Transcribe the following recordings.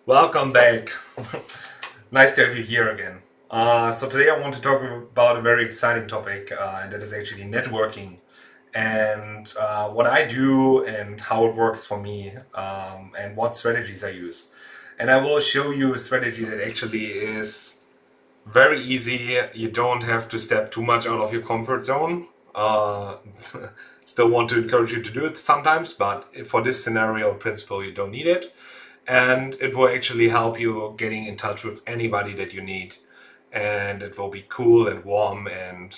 Welcome back. Nice to have you here again. So today I want to talk about a very exciting topic, and that is actually networking and what I do and how it works for me, and what strategies I use. And I will show you a strategy that actually is very easy. You don't have to step too much out of your comfort zone. Uh, Still want to encourage you to do it sometimes, but for this scenario principle, you don't need it, and it will actually help you getting in touch with anybody that you need, and it will be cool and warm, and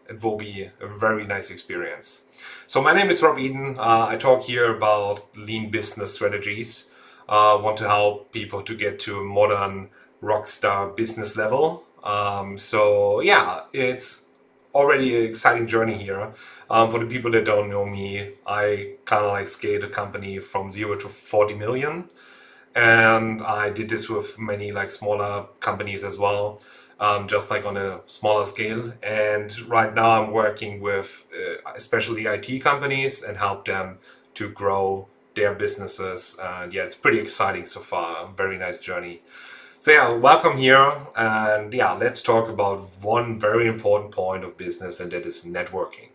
it will be a very nice experience. So my name is Rob Eden. I talk here about lean business strategies. Want to help people to get to modern rockstar business level. So yeah, it's already an exciting journey here. For the people that don't know me, I kind of like scaled a company from 0 to 40 million, and I did this with many like smaller companies as well, just like on a smaller scale. And right now I'm working with especially IT companies and help them to grow their businesses. And yeah, it's pretty exciting so far. Very nice journey. So yeah, welcome here, and yeah, let's talk about one very important point of business, and that is networking.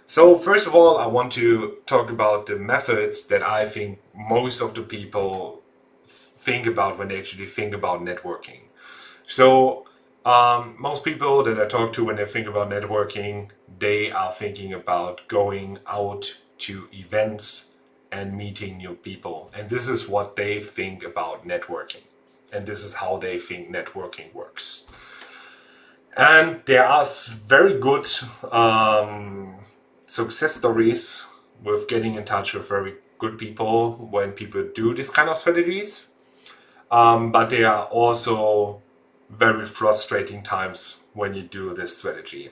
So first of all, I want to talk about the methods that I think most of the people think about when they actually think about networking. So most people that I talk to when they think about networking, they are thinking about going out to events and meeting new people. And this is what they think about networking. And this is how they think networking works. And there are very good success stories with getting in touch with very good people when people do this kind of strategies. But there are also very frustrating times when you do this strategy.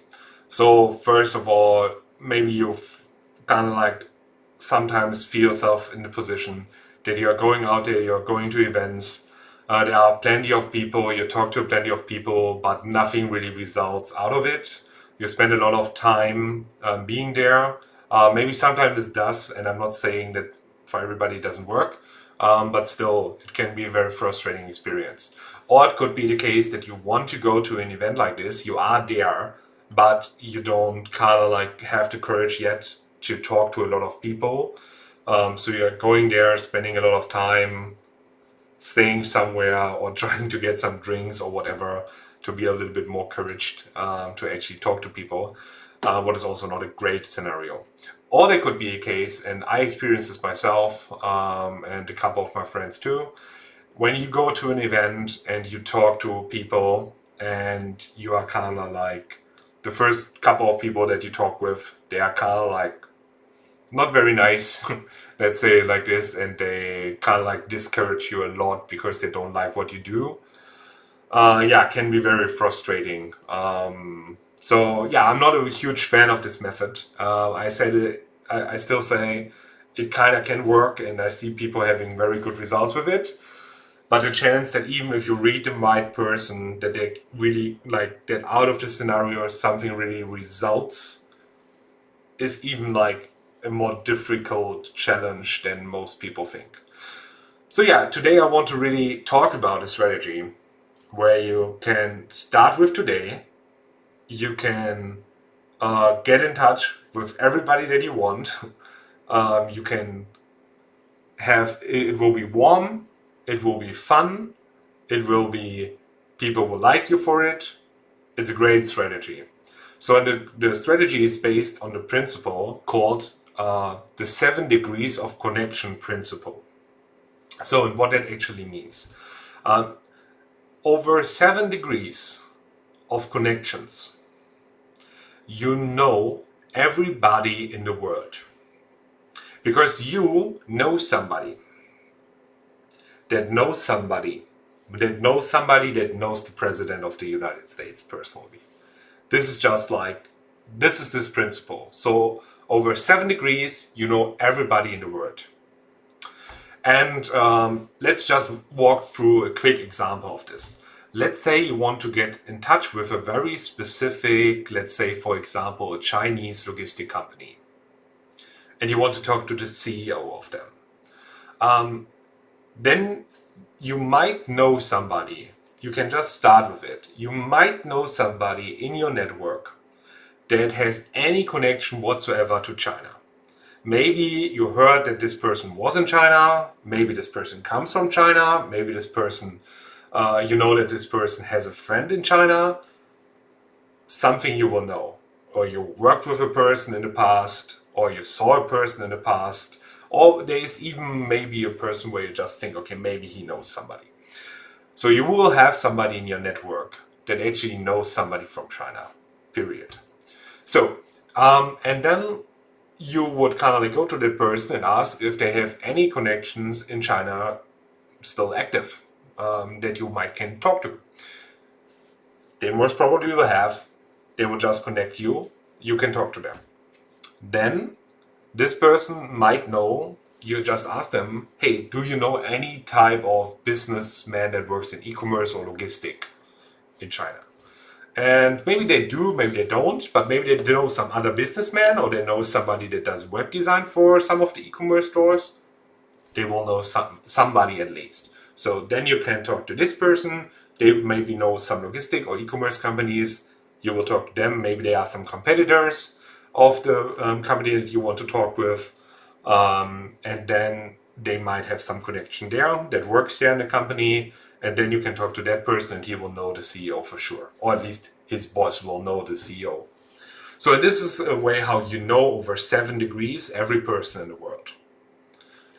So first of all, maybe you've kind of like sometimes feel yourself in the position that you're going out there, you're going to events, there are plenty of people, you talk to plenty of people, but nothing really results out of it. You spend a lot of time being there. Maybe sometimes this does, and I'm not saying that for everybody it doesn't work, but still, it can be a very frustrating experience. Or it could be the case that you want to go to an event like this, you are there, but you don't kind of like have the courage yet to talk to a lot of people. So you're going there, spending a lot of time, staying somewhere or trying to get some drinks or whatever to be a little bit more encouraged to actually talk to people, what is also not a great scenario. Or there could be a case, and I experienced this myself and a couple of my friends too, when you go to an event and you talk to people and you are kind of like, the first couple of people that you talk with, they are kind of like not very nice, let's say it like this, and they kind of like discourage you a lot because they don't like what you do. Yeah, can be very frustrating. So yeah, I'm not a huge fan of this method. I said it, I still say it kind of can work, and I see people having very good results with it. But the chance that even if you read the right person, that they really like that out of the scenario something really results, is even like a more difficult challenge than most people think. So yeah, today I want to really talk about a strategy where you can start with today. You can get in touch with everybody that you want. You can have it will be warm, it will be fun, it will be people will like you for it. It's a great strategy. So the strategy is based on the principle called the 7 degrees of connection principle. So what that actually means. Over 7 degrees of connections, you know everybody in the world. Because you know somebody that knows somebody that knows somebody that knows the President of the United States personally. This is just like, this is this principle. So over 7 degrees, you know everybody in the world. And let's just walk through a quick example of this. Let's say you want to get in touch with a very specific, let's say, for example, a Chinese logistic company. And you want to talk to the CEO of them. Then you might know somebody. You can just start with it. You might know somebody in your network that has any connection whatsoever to China. Maybe you heard that this person was in China. Maybe this person comes from China. Maybe this person, you know that this person has a friend in China. Something you will know. Or you worked with a person in the past, or you saw a person in the past, or there is even maybe a person where you just think, okay, maybe he knows somebody. So you will have somebody in your network that actually knows somebody from China, period. So, and then you would kind of like go to that person and ask if they have any connections in China still active that you might can talk to. They most probably will have. They will just connect you. You can talk to them. Then this person might know. You just ask them, hey, do you know any type of businessman that works in e-commerce or logistic in China? And maybe they do, maybe they don't, but maybe they know some other businessman, or they know somebody that does web design for some of the e-commerce stores. They will know somebody at least. So then you can talk to this person. They maybe know some logistic or e-commerce companies. You will talk to them. Maybe they are some competitors of the company that you want to talk with. And then they might have some connection there that works there in the company. And then you can talk to that person and he will know the CEO for sure. Or at least his boss will know the CEO. So this is a way how you know over 7 degrees every person in the world.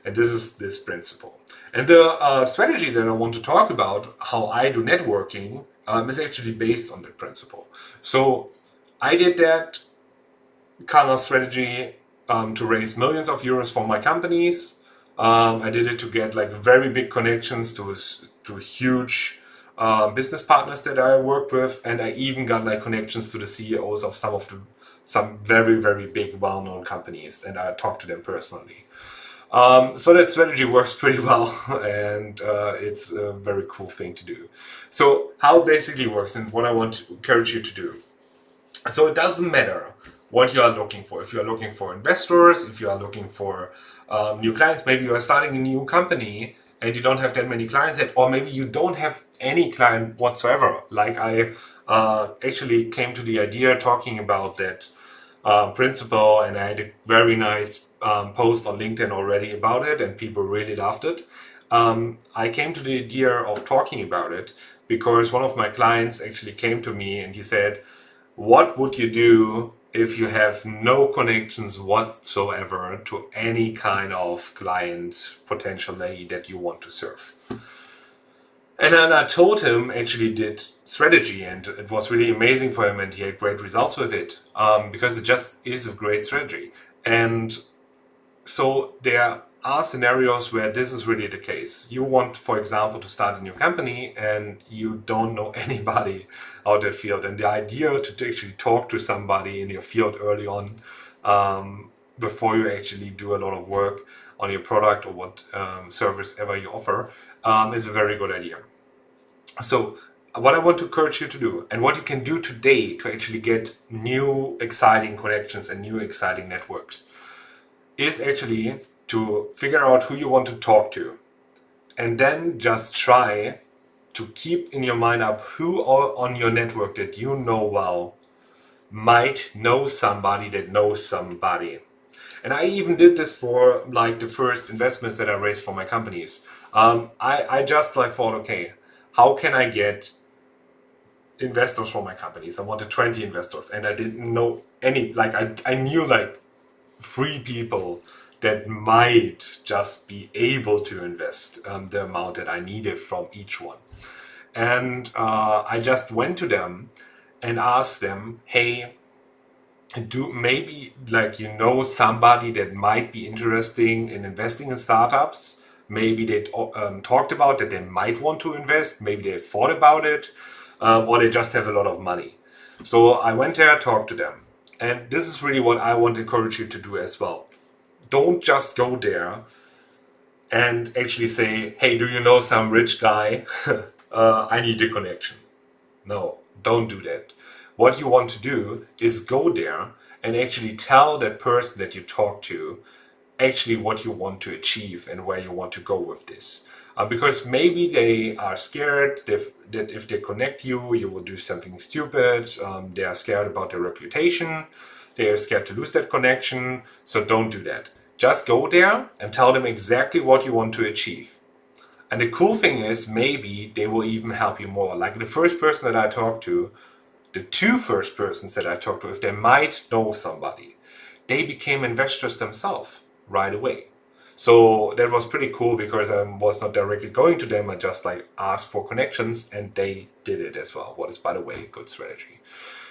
And this is this principle. And the strategy that I want to talk about, how I do networking, is actually based on that principle. So I did that kind of strategy to raise millions of euros for my companies. I did it to get like very big connections to huge business partners that I worked with, and I even got like connections to the CEOs of some very, very big, well-known companies, and I talked to them personally. So that strategy works pretty well, and it's a very cool thing to do. So how it basically works, and what I want to encourage you to do. So it doesn't matter what you are looking for. If you are looking for investors, if you are looking for new clients, maybe you are starting a new company and you don't have that many clients yet, or maybe you don't have any client whatsoever. Like I actually came to the idea talking about that principle, and I had a very nice post on LinkedIn already about it, and people really loved it. I came to the idea of talking about it because one of my clients actually came to me and he said, what would you do if you have no connections whatsoever to any kind of client potentially that you want to serve? And then I told him actually did strategy, and it was really amazing for him, and he had great results with it because it just is a great strategy. And so there are scenarios where this is really the case. You want, for example, to start a new company and you don't know anybody out that field. And the idea to actually talk to somebody in your field early on before you actually do a lot of work on your product or what service ever you offer is a very good idea. So what I want to encourage you to do, and what you can do today to actually get new exciting connections and new exciting networks, is actually to figure out who you want to talk to, and then just try to keep in your mind up who on your network that you know well might know somebody that knows somebody. And I even did this for like the first investments that I raised for my companies. I just like thought, okay, how can I get investors for my companies? I wanted 20 investors, and I didn't know any, like I knew like 3 people that might just be able to invest the amount that I needed from each one. And I just went to them and asked them, hey, do maybe like you know somebody that might be interesting in investing in startups? Maybe they talked about that they might want to invest, maybe they thought about it, or they just have a lot of money. So I went there, talked to them. And this is really what I want to encourage you to do as well. Don't just go there and actually say, hey, do you know some rich guy? I need a connection. No, don't do that. What you want to do is go there and actually tell that person that you talk to actually what you want to achieve and where you want to go with this. Because maybe they are scared that if they connect you, you will do something stupid. They are scared about their reputation. They are scared to lose that connection. So don't do that. Just go there and tell them exactly what you want to achieve. And the cool thing is, maybe they will even help you more. Like the first person that I talked to, the two first persons that I talked to, if they might know somebody, they became investors themselves right away. So that was pretty cool because I was not directly going to them. I just like asked for connections and they did it as well. What is, by the way, a good strategy.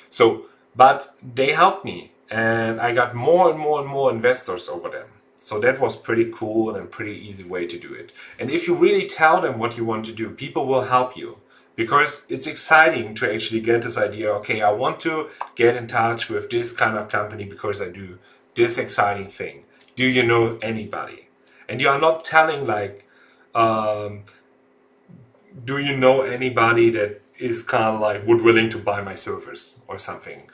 So, but they helped me and I got more and more and more investors over them. So that was pretty cool and a pretty easy way to do it. And if you really tell them what you want to do, people will help you because it's exciting to actually get this idea. Okay, I want to get in touch with this kind of company because I do this exciting thing. Do you know anybody? And you are not telling like, do you know anybody that is kind of like would willing to buy my service or something?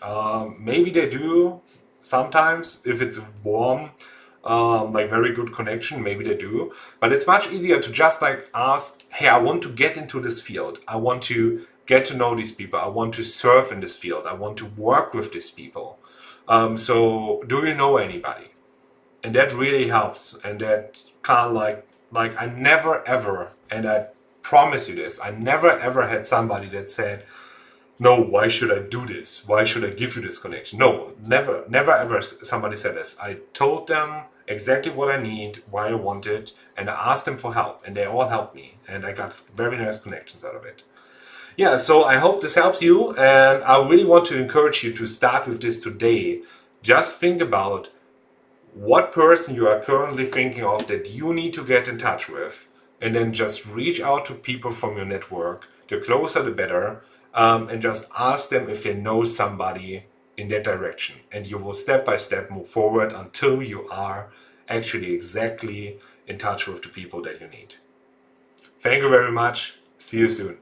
Maybe they do sometimes if it's warm, like very good connection, maybe they do. But it's much easier to just like ask, hey, I want to get into this field. I want to get to know these people. I want to serve in this field. I want to work with these people. So do you know anybody? And that really helps. And that kind of like I never ever, and I promise you this, I never ever had somebody that said, no, why should I do this? Why should I give you this connection? No, never ever somebody said this. I told them exactly what I need, why I want it, and I asked them for help, and they all helped me, and I got very nice connections out of it. Yeah, so I hope this helps you, and I really want to encourage you to start with this today. Just think about what person you are currently thinking of that you need to get in touch with, and then just reach out to people from your network. The closer the better, and just ask them if they know somebody in that direction, and you will step by step move forward until you are actually exactly in touch with the people that you need. Thank you very much. See you soon.